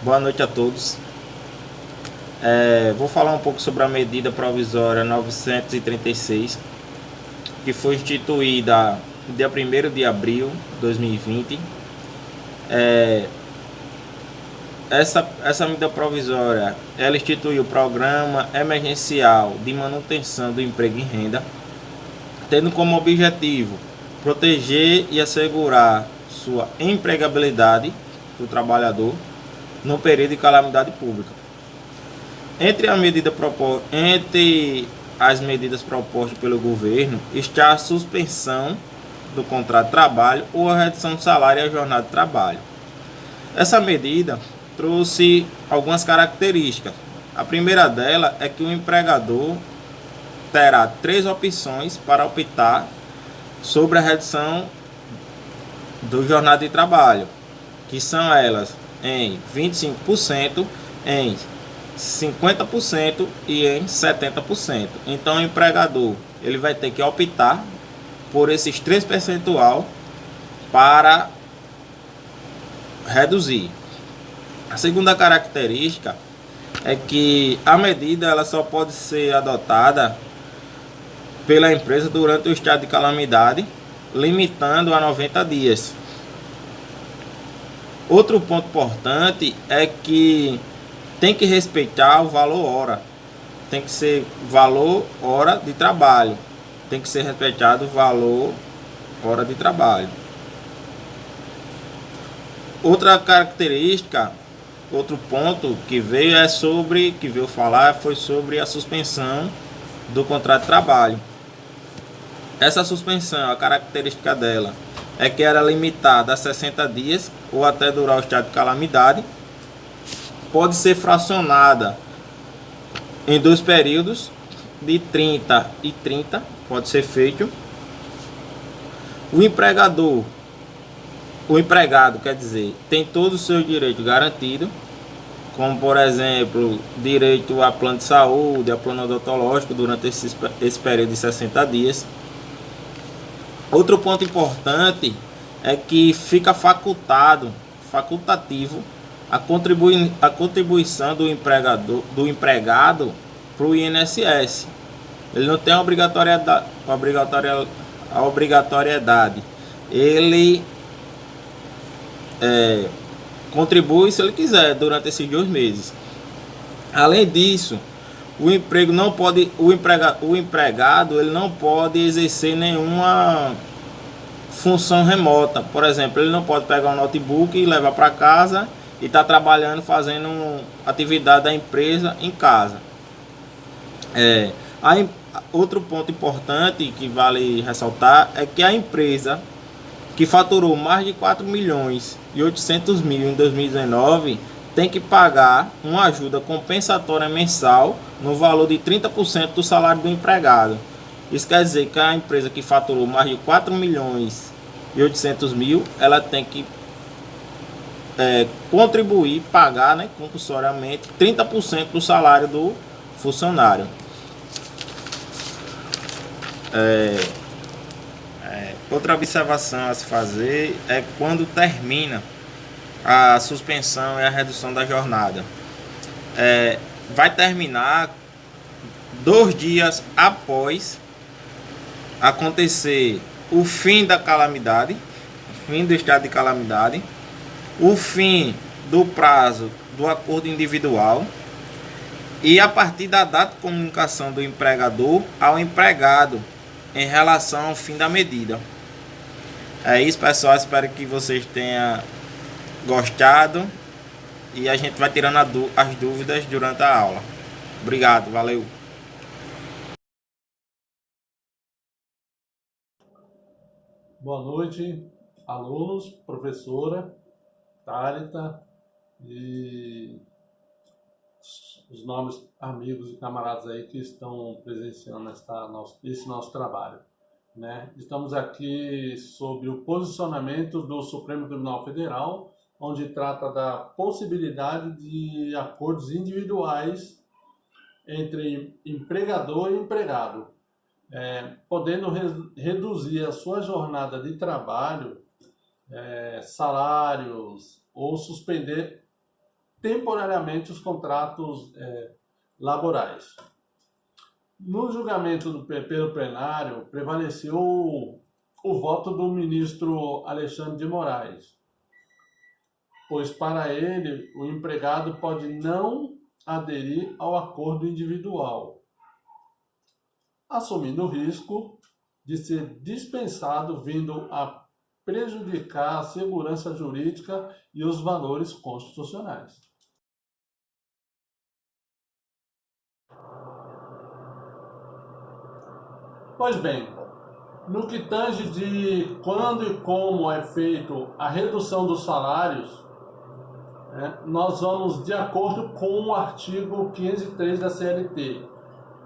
Boa noite a todos. Vou falar um pouco sobre a medida provisória 936, que foi instituída no dia 1º de abril de 2020. Essa medida provisória, ela instituiu o Programa Emergencial de Manutenção do Emprego e Renda, tendo como objetivo proteger e assegurar sua empregabilidade do trabalhador no período de calamidade pública. Entre as medidas propostas pelo governo está a suspensão do contrato de trabalho ou a redução do salário e a jornada de trabalho. Essa medida trouxe algumas características. A primeira dela é que o empregador terá 3 opções para optar sobre a redução do jornada de trabalho, que são elas em 25%, em 50% e em 70%. Então o empregador ele vai ter que optar por esses 3 percentual para reduzir. A segunda característica é que a medida ela só pode ser adotada pela empresa durante o estado de calamidade, limitando a 90 dias. Outro ponto importante é que tem que respeitar o valor hora. Tem que ser valor hora de trabalho. Tem que ser respeitado o valor hora de trabalho. Outra característica, outro ponto que veio falar foi sobre a suspensão do contrato de trabalho. Essa suspensão, a característica dela é que era limitada a 60 dias ou até durar o estado de calamidade. Pode ser fracionada em 2 períodos de 30 e 30, pode ser feito. O empregado, quer dizer, tem todos os seus direitos garantidos, como por exemplo, direito a plano de saúde, a plano odontológico durante esse período de 60 dias. Outro ponto importante é que fica facultativo a contribuição do empregado para o INSS. Ele não tem a obrigatoriedade. Ele contribui se ele quiser durante esses 2 meses. Além disso, o empregado ele não pode exercer nenhuma função remota. Por exemplo, ele não pode pegar um notebook e levar para casa e estar trabalhando, fazendo atividade da empresa em casa. Outro ponto importante que vale ressaltar é que a empresa que faturou mais de 4 milhões e 800 mil em 2019 tem que pagar uma ajuda compensatória mensal no valor de 30% do salário do empregado. Isso quer dizer que a empresa que faturou mais de 4 milhões e 800 mil, ela tem que contribuir, pagar, compulsoriamente 30% do salário do funcionário. Outra observação a se fazer é quando termina a suspensão e a redução da jornada. Vai terminar 2 dias após acontecer o fim da calamidade, fim do estado de calamidade, o fim do prazo do acordo individual e a partir da data de comunicação do empregador ao empregado em relação ao fim da medida. É isso, pessoal. Espero que vocês tenham gostado e a gente vai tirando as dúvidas durante a aula. Obrigado, valeu. Boa noite, alunos, professora, Thalita e os novos amigos e camaradas aí que estão presenciando esse nosso trabalho. Estamos aqui sobre o posicionamento do Supremo Tribunal Federal, onde trata da possibilidade de acordos individuais entre empregador e empregado, podendo reduzir a sua jornada de trabalho, salários ou suspender temporariamente os contratos laborais. No julgamento pelo plenário, prevaleceu o voto do ministro Alexandre de Moraes, pois para ele o empregado pode não aderir ao acordo individual, assumindo o risco de ser dispensado, vindo a prejudicar a segurança jurídica e os valores constitucionais. Pois bem, no que tange de quando e como é feito a redução dos salários, nós vamos de acordo com o artigo 503 da CLT,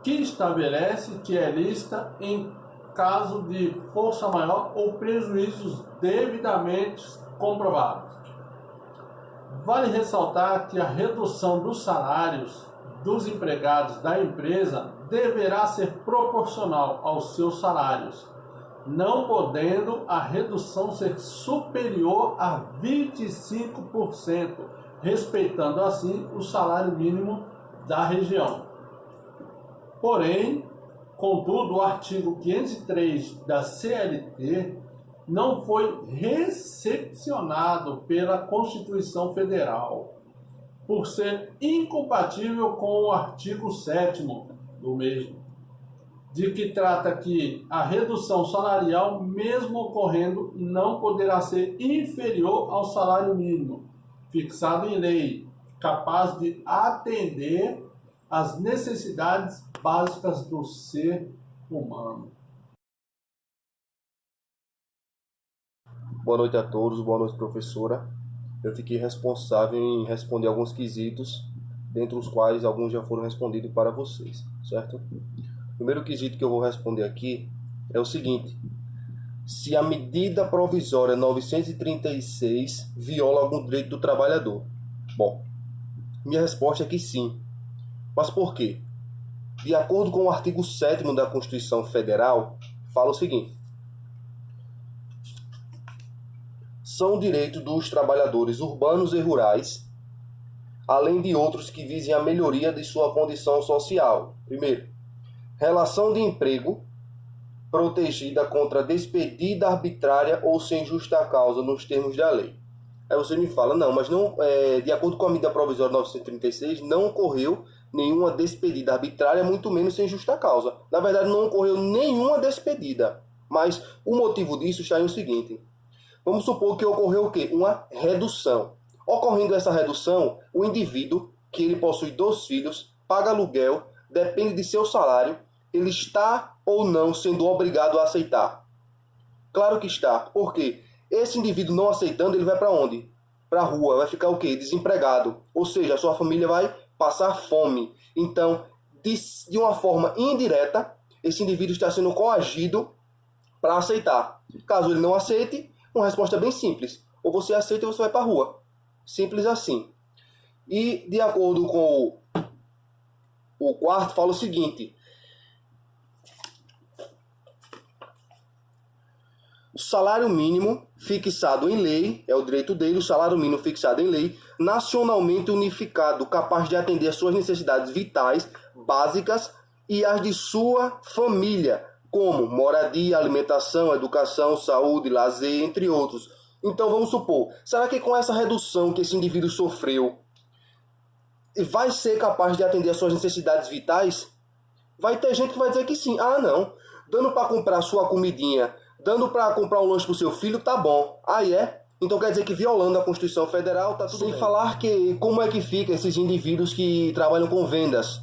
que estabelece que é lícita em caso de força maior ou prejuízos devidamente comprovados. Vale ressaltar que a redução dos salários dos empregados da empresa deverá ser proporcional aos seus salários, não podendo a redução ser superior a 25%, respeitando assim o salário mínimo da região. Porém, contudo, o artigo 503 da CLT não foi recepcionado pela Constituição Federal, por ser incompatível com o artigo 7º do mesmo, de que trata que a redução salarial, mesmo ocorrendo, não poderá ser inferior ao salário mínimo, fixado em lei, capaz de atender às necessidades básicas do ser humano. Boa noite a todos, boa noite, professora. Eu fiquei responsável em responder alguns quesitos, dentre os quais alguns já foram respondidos para vocês, certo? O primeiro quesito que eu vou responder aqui é o seguinte: se a medida provisória 936 viola algum direito do trabalhador? Bom, minha resposta é que sim. Mas por quê? De acordo com o artigo 7º da Constituição Federal, fala o seguinte: são direitos dos trabalhadores urbanos e rurais, além de outros que visem a melhoria de sua condição social. Primeiro, relação de emprego protegida contra despedida arbitrária ou sem justa causa nos termos da lei. Aí você me fala, não, mas não, de acordo com a medida provisória 936, não ocorreu nenhuma despedida arbitrária, muito menos sem justa causa. Na verdade, não ocorreu nenhuma despedida, mas o motivo disso está no seguinte: vamos supor que ocorreu o quê? Uma redução. Ocorrendo essa redução, o indivíduo, que ele possui 2 filhos, paga aluguel, depende de seu salário, ele está ou não sendo obrigado a aceitar? Claro que está. Por quê? Esse indivíduo não aceitando, ele vai para onde? Para a rua. Vai ficar o quê? Desempregado. Ou seja, a sua família vai passar fome. Então, de uma forma indireta, esse indivíduo está sendo coagido para aceitar. Caso ele não aceite, uma resposta bem simples: ou você aceita ou você vai para a rua. Simples assim. E de acordo com o quarto, fala o seguinte: o salário mínimo fixado em lei, é o direito dele, o salário mínimo fixado em lei, nacionalmente unificado, capaz de atender às suas necessidades vitais, básicas e as de sua família, como moradia, alimentação, educação, saúde, lazer, entre outros. Então vamos supor, será que com essa redução que esse indivíduo sofreu, vai ser capaz de atender às suas necessidades vitais? Vai ter gente que vai dizer que sim. Ah, não, dando para comprar sua comidinha, dando para comprar um lanche para o seu filho, tá bom. Aí então quer dizer que violando a Constituição Federal, tá tudo bem. Sem falar que como é que fica esses indivíduos que trabalham com vendas,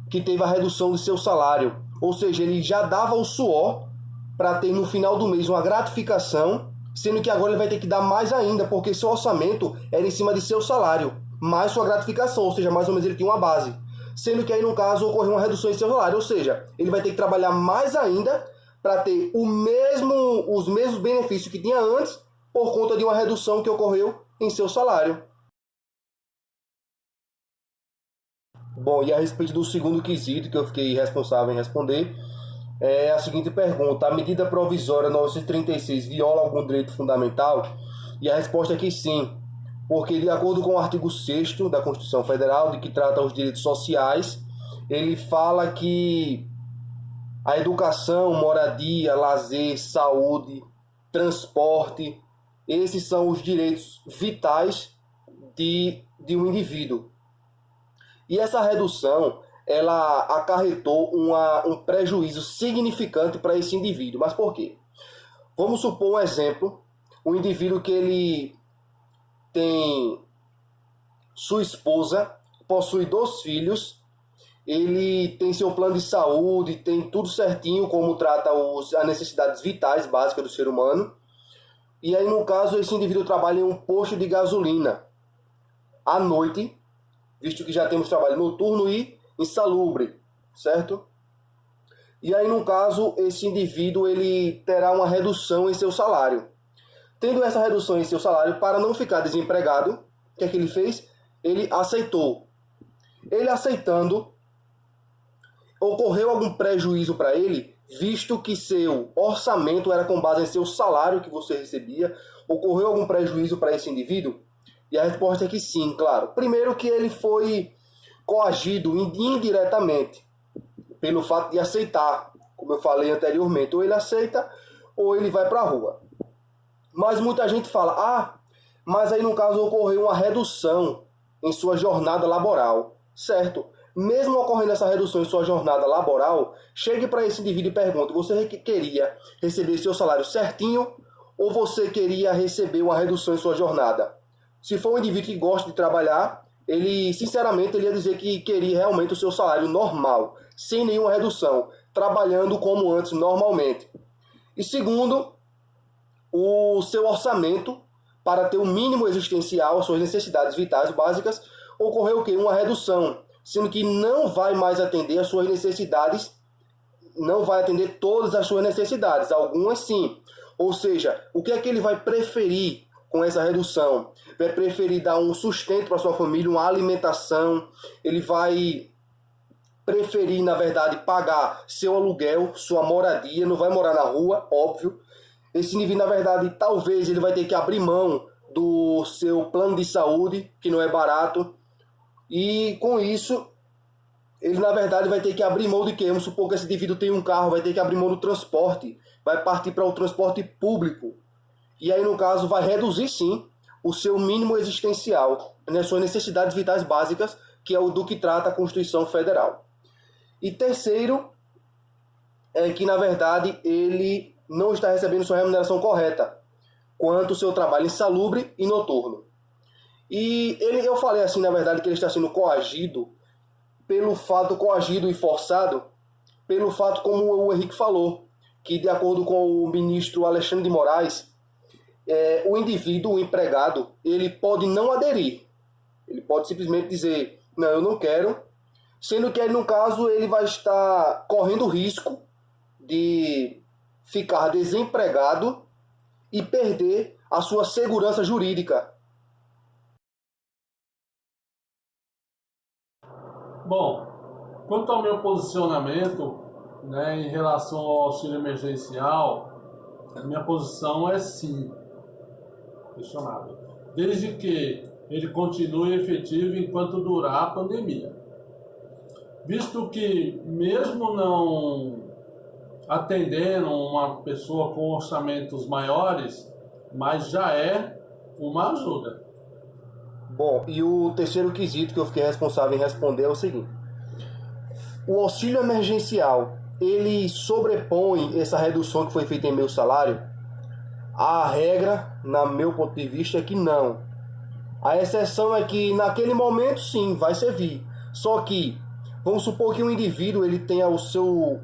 que teve a redução do seu salário. Ou seja, ele já dava o suor para ter no final do mês uma gratificação, sendo que agora ele vai ter que dar mais ainda, porque seu orçamento era em cima de seu salário, mais sua gratificação, ou seja, mais ou menos ele tinha uma base. Sendo que aí, no caso, ocorreu uma redução em seu salário, ou seja, ele vai ter que trabalhar mais ainda para ter os mesmos benefícios que tinha antes, por conta de uma redução que ocorreu em seu salário. Bom, e a respeito do segundo quesito que eu fiquei responsável em responder, é a seguinte pergunta: a medida provisória 936 viola algum direito fundamental? E a resposta é que sim, porque de acordo com o artigo 6º da Constituição Federal, de que trata os direitos sociais, ele fala que a educação, moradia, lazer, saúde, transporte, esses são os direitos vitais de um indivíduo. E essa redução, ela acarretou um prejuízo significante para esse indivíduo. Mas por quê? Vamos supor um exemplo, um indivíduo que ele tem sua esposa, possui 2 filhos, ele tem seu plano de saúde, tem tudo certinho como trata as necessidades vitais básicas do ser humano. E aí, no caso, esse indivíduo trabalha em um posto de gasolina à noite, visto que já temos trabalho noturno e insalubre, certo? E aí, no caso, esse indivíduo ele terá uma redução em seu salário. Tendo essa redução em seu salário, para não ficar desempregado, o que é que ele fez? Ele aceitou. Ele aceitando, ocorreu algum prejuízo para ele, visto que seu orçamento era com base em seu salário que você recebia? Ocorreu algum prejuízo para esse indivíduo? E a resposta é que sim, claro. Primeiro que ele foi coagido indiretamente pelo fato de aceitar, como eu falei anteriormente. Ou ele aceita ou ele vai para a rua. Mas muita gente fala, mas aí no caso ocorreu uma redução em sua jornada laboral, certo? Mesmo ocorrendo essa redução em sua jornada laboral, chegue para esse indivíduo e pergunte, você queria receber seu salário certinho ou você queria receber uma redução em sua jornada? Se for um indivíduo que gosta de trabalhar, ele, sinceramente, ele ia dizer que queria realmente o seu salário normal, sem nenhuma redução, trabalhando como antes, normalmente. E segundo, o seu orçamento, para ter o mínimo existencial, as suas necessidades vitais básicas, ocorreu o quê? Uma redução, sendo que não vai mais atender as suas necessidades, não vai atender todas as suas necessidades, algumas sim. Ou seja, o que é que ele vai preferir com essa redução? Vai preferir dar um sustento para sua família, uma alimentação, ele vai preferir, na verdade, pagar seu aluguel, sua moradia, não vai morar na rua, óbvio. Esse indivíduo, na verdade, talvez ele vai ter que abrir mão do seu plano de saúde, que não é barato, e com isso, ele, na verdade, vai ter que abrir mão de quê? Vamos supor que esse indivíduo tem um carro, vai ter que abrir mão do transporte, vai partir para o transporte público. E aí, no caso, vai reduzir, sim, o seu mínimo existencial, né, suas necessidades vitais básicas, que é o do que trata a Constituição Federal. E terceiro, é que, na verdade, ele não está recebendo sua remuneração correta quanto ao seu trabalho insalubre e noturno. E eu falei assim, na verdade, que ele está sendo coagido e forçado, pelo fato como o Henrique falou, que de acordo com o ministro Alexandre de Moraes, o indivíduo, o empregado, ele pode não aderir. Ele pode simplesmente dizer, não, eu não quero, sendo que, no caso, ele vai estar correndo o risco de ficar desempregado e perder a sua segurança jurídica. Bom, quanto ao meu posicionamento, né, em relação ao auxílio emergencial, a minha posição é sim, questionável, desde que ele continue efetivo enquanto durar a pandemia. Visto que, mesmo não atendendo uma pessoa com orçamentos maiores, mas já é uma ajuda. Bom, e o terceiro quesito que eu fiquei responsável em responder é o seguinte. O auxílio emergencial, ele sobrepõe essa redução que foi feita em meu salário? A regra, na meu ponto de vista, é que não. A exceção é que, naquele momento, sim, vai servir. Só que, vamos supor que um indivíduo ele tenha o seu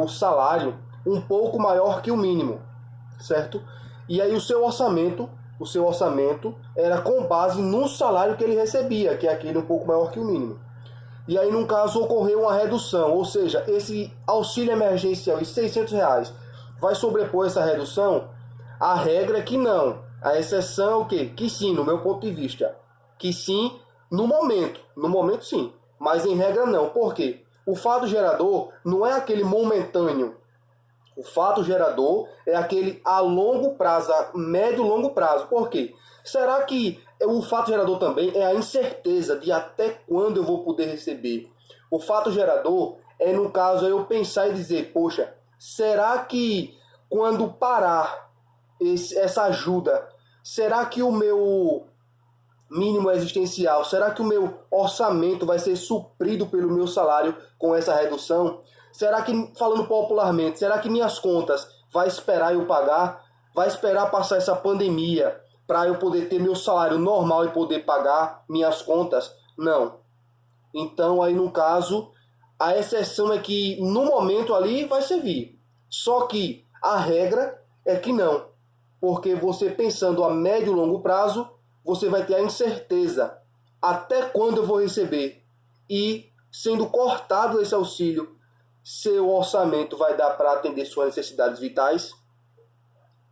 salário um pouco maior que o mínimo, certo? E aí o seu orçamento era com base no salário que ele recebia, que é aquele um pouco maior que o mínimo. E aí, no caso, ocorreu uma redução, ou seja, esse auxílio emergencial de R$600 vai sobrepor essa redução? A regra é que não. A exceção é o quê? Que sim, no meu ponto de vista. Que sim, no momento sim. Mas em regra não. Por quê? O fato gerador não é aquele momentâneo. O fato gerador é aquele a longo prazo, a médio e longo prazo. Por quê? Será que O fato gerador também é a incerteza de até quando eu vou poder receber. O fato gerador é, no caso, eu pensar e dizer, poxa, será que quando parar essa ajuda, será que o meu mínimo existencial, será que o meu orçamento vai ser suprido pelo meu salário com essa redução? Será que, falando popularmente, será que minhas contas vai esperar eu pagar? Vai esperar passar essa pandemia para eu poder ter meu salário normal e poder pagar minhas contas? Não. Então, aí no caso, a exceção é que no momento ali vai servir. Só que a regra é que não. Porque você pensando a médio e longo prazo, você vai ter a incerteza até quando eu vou receber. E sendo cortado esse auxílio, seu orçamento vai dar para atender suas necessidades vitais?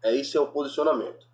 Esse é o posicionamento.